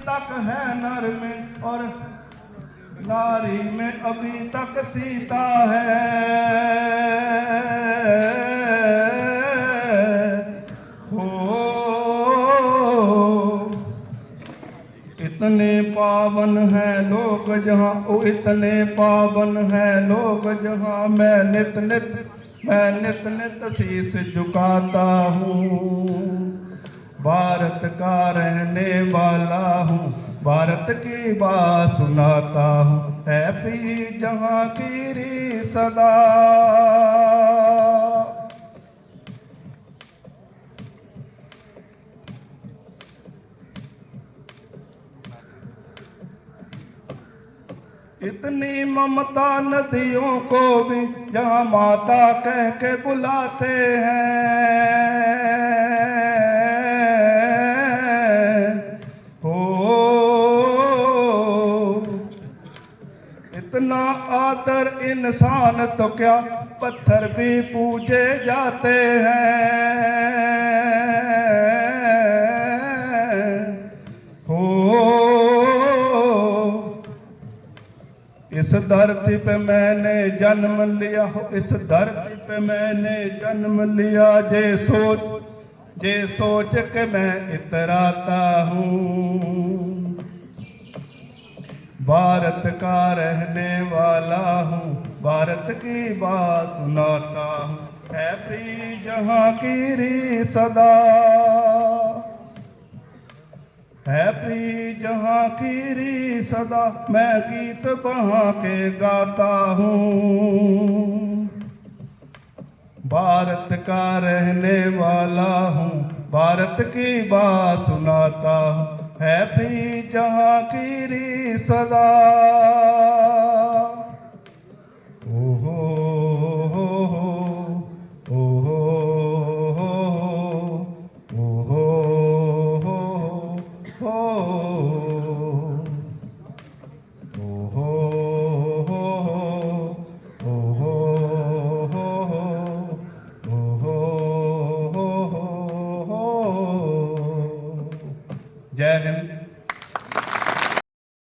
तक है नर में और नारी में अभी तक सीता है। इतने पावन हैं लोग जहाँ, ओ इतने पावन हैं लोग जहाँ, मैं नित नित शीश झुकाता हूँ। भारत का रहने वाला हूँ, भारत की बात सुनाता हूँ, है प्रिय जहाँगीरी सदा। इतनी ममता नदियों को भी जहाँ माता कह के बुलाते हैं। हो इतना आदर इंसान तो क्या पत्थर भी पूजे जाते हैं। इस धरती पे मैंने जन्म लिया हो, इस धरती पे मैंने जन्म लिया, जे सोच के मैं इतराता हूँ। भारत का रहने वाला हूँ, भारत की बात सुनाता हूँ, है प्रिय जहाँगीरी सदा, है प्रिय जहाँगीरी सदा। मैं गीत बहा के गाता हूँ, भारत का रहने वाला हूँ, भारत की बात सुनाता हूँ, है प्रिय जहाँगीरी सदा। जय हिंद।